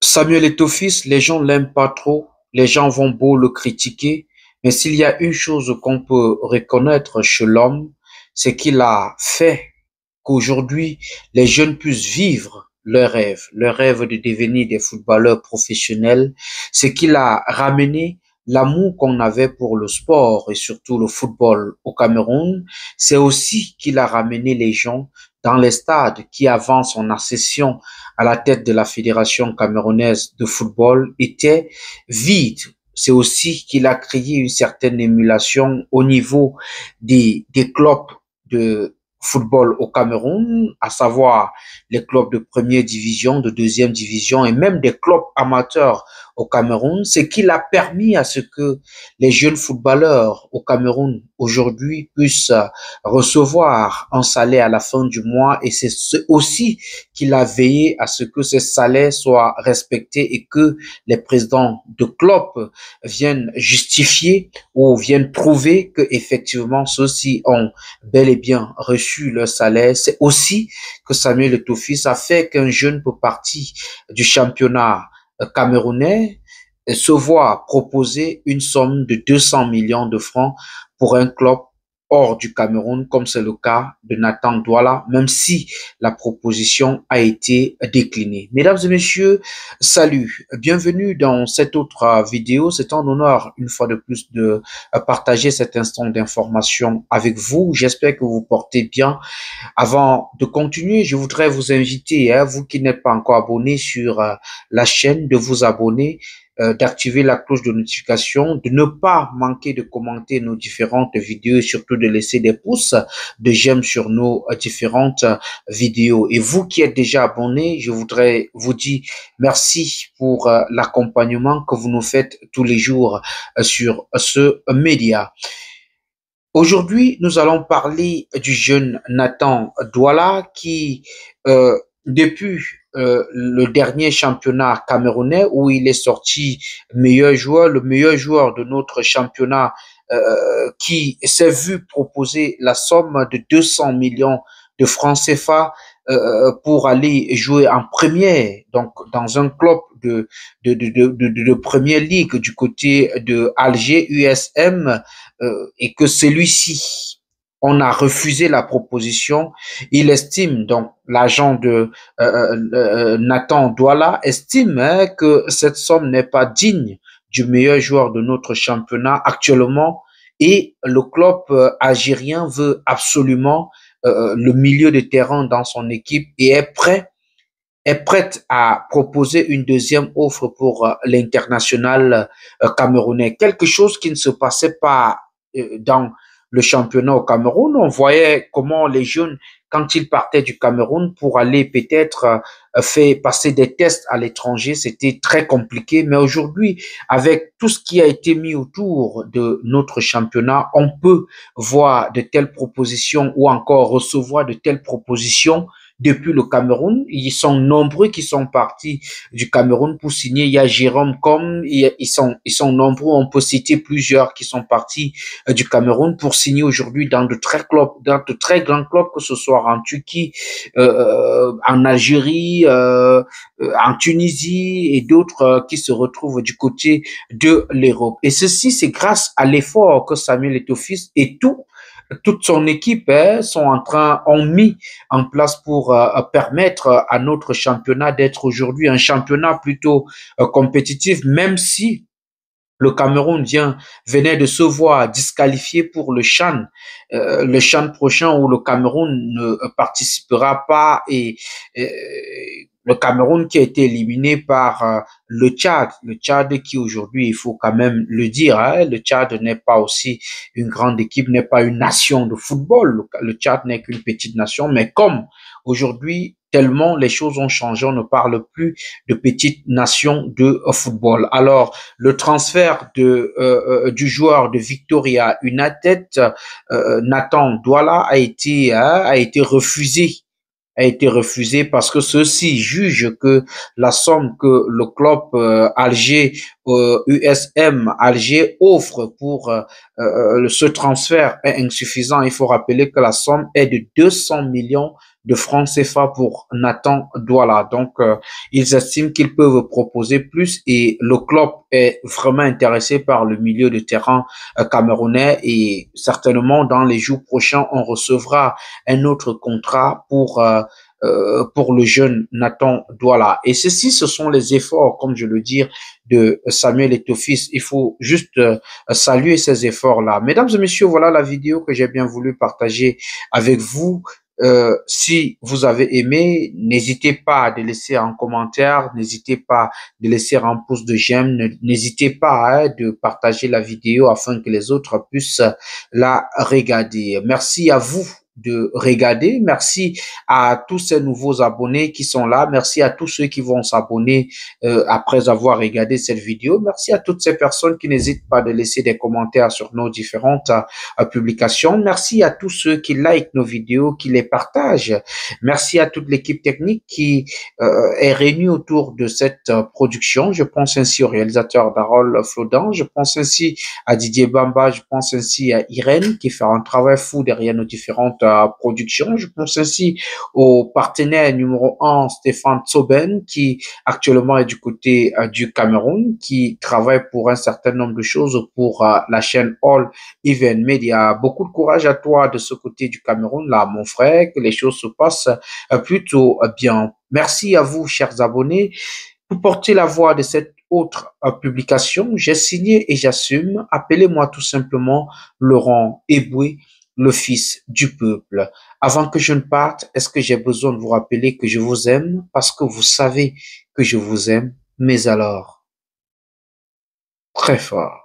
Samuel Eto'o, les gens l'aiment pas trop, les gens vont beau le critiquer, mais s'il y a une chose qu'on peut reconnaître chez l'homme, c'est qu'il a fait qu'aujourd'hui, les jeunes puissent vivre leur rêve de devenir des footballeurs professionnels. C'est qu'il a ramené l'amour qu'on avait pour le sport et surtout le football au Cameroun. C'est aussi qu'il a ramené les gens dans les stades qui, avant son accession à la tête de la Fédération camerounaise de football, étaient vides. C'est aussi qu'il a créé une certaine émulation au niveau des clubs de football au Cameroun, à savoir les clubs de première division, de deuxième division et même des clubs amateurs au Cameroun, ce qui a permis à ce que les jeunes footballeurs au Cameroun aujourd'hui puissent recevoir un salaire à la fin du mois, et c'est aussi qu'il a veillé à ce que ces salaires soient respectés et que les présidents de clubs viennent justifier ou viennent prouver que effectivement ceux-ci ont bel et bien reçu leur salaire. C'est aussi que Samuel Eto'o a fait qu'un jeune peut partir du championnat camerounais se voit proposer une somme de 200 millions de francs pour un club hors du Cameroun, comme c'est le cas de Nathan Douala, même si la proposition a été déclinée. Mesdames et messieurs, salut, bienvenue dans cette autre vidéo. C'est un honneur, une fois de plus, de partager cet instant d'information avec vous. J'espère que vous portez bien. Avant de continuer, je voudrais vous inviter, vous qui n'êtes pas encore abonné sur la chaîne, de vous abonner, d'activer la cloche de notification, de ne pas manquer de commenter nos différentes vidéos et surtout de laisser des pouces de j'aime sur nos différentes vidéos. Et vous qui êtes déjà abonnés, je voudrais vous dire merci pour l'accompagnement que vous nous faites tous les jours sur ce média. Aujourd'hui, nous allons parler du jeune Nathan Douala qui, depuis le dernier championnat camerounais où il est sorti meilleur joueur, le meilleur joueur de notre championnat, qui s'est vu proposer la somme de 200 millions de francs CFA pour aller jouer en première, donc dans un club de première ligue du côté de Alger USM, et que celui-ci, on a refusé la proposition. Il estime, donc l'agent de Nathan Douala estime que cette somme n'est pas digne du meilleur joueur de notre championnat actuellement, et le club algérien veut absolument le milieu de terrain dans son équipe et est prête à proposer une deuxième offre pour l'international camerounais. Quelque chose qui ne se passait pas dans le championnat au Cameroun. On voyait comment les jeunes, quand ils partaient du Cameroun pour aller peut-être faire passer des tests à l'étranger, c'était très compliqué. Mais aujourd'hui, avec tout ce qui a été mis autour de notre championnat, on peut voir de telles propositions ou encore recevoir de telles propositions depuis le Cameroun. Ils sont nombreux qui sont partis du Cameroun pour signer. Il y a Jérôme Com, ils sont nombreux. On peut citer plusieurs qui sont partis du Cameroun pour signer aujourd'hui dans dans de très grands clubs, que ce soit en Turquie, en Algérie, en Tunisie et d'autres qui se retrouvent du côté de l'Europe. Et ceci, c'est grâce à l'effort que Samuel Eto'o et toute son équipe ont mis en place pour permettre à notre championnat d'être aujourd'hui un championnat plutôt compétitif, même si le Cameroun venait de se voir disqualifié pour le CHAN prochain où le Cameroun ne participera pas, et le Cameroun qui a été éliminé par le Tchad qui aujourd'hui, il faut quand même le dire, le Tchad n'est pas aussi une grande équipe, n'est pas une nation de football, le Tchad n'est qu'une petite nation, mais comme aujourd'hui, tellement les choses ont changé, on ne parle plus de petite nation de football. Alors, le transfert du joueur de Victoria United, Nathan Douala, a été refusé, parce que ceux-ci jugent que la somme que le club Alger, USM Alger offre pour ce transfert est insuffisant. Il faut rappeler que la somme est de 200 millions de francs CFA pour Nathan Douala. Donc, ils estiment qu'ils peuvent proposer plus et le club est vraiment intéressé par le milieu de terrain camerounais et certainement dans les jours prochains, on recevra un autre contrat pour le jeune Nathan Douala. Et ceci, ce sont les efforts, comme je le dis, de Samuel Eto'o-Fils. Il faut juste saluer ces efforts-là. Mesdames et messieurs, voilà la vidéo que j'ai bien voulu partager avec vous. Si vous avez aimé, n'hésitez pas à laisser un commentaire, n'hésitez pas de laisser un pouce de j'aime, n'hésitez pas de partager la vidéo afin que les autres puissent la regarder. Merci à vous de regarder. Merci à tous ces nouveaux abonnés qui sont là. Merci à tous ceux qui vont s'abonner après avoir regardé cette vidéo. Merci à toutes ces personnes qui n'hésitent pas de laisser des commentaires sur nos différentes publications. Merci à tous ceux qui likent nos vidéos, qui les partagent. Merci à toute l'équipe technique qui est réunie autour de cette production. Je pense ainsi au réalisateur Darol Flodan. Je pense ainsi à Didier Bamba. Je pense ainsi à Irène qui fait un travail fou derrière nos différentes productions. Je pense ainsi au partenaire numéro 1, Stéphane Tsoben, qui actuellement est du côté du Cameroun, qui travaille pour un certain nombre de choses pour la chaîne All Even Media. Beaucoup de courage à toi de ce côté du Cameroun, là, mon frère, que les choses se passent plutôt bien. Merci à vous, chers abonnés, pour porter la voix de cette autre publication. J'ai signé et j'assume. Appelez-moi tout simplement Laurent Eboué, le fils du peuple. Avant que je ne parte, est-ce que j'ai besoin de vous rappeler que je vous aime parce que vous savez que je vous aime, mais alors, très fort.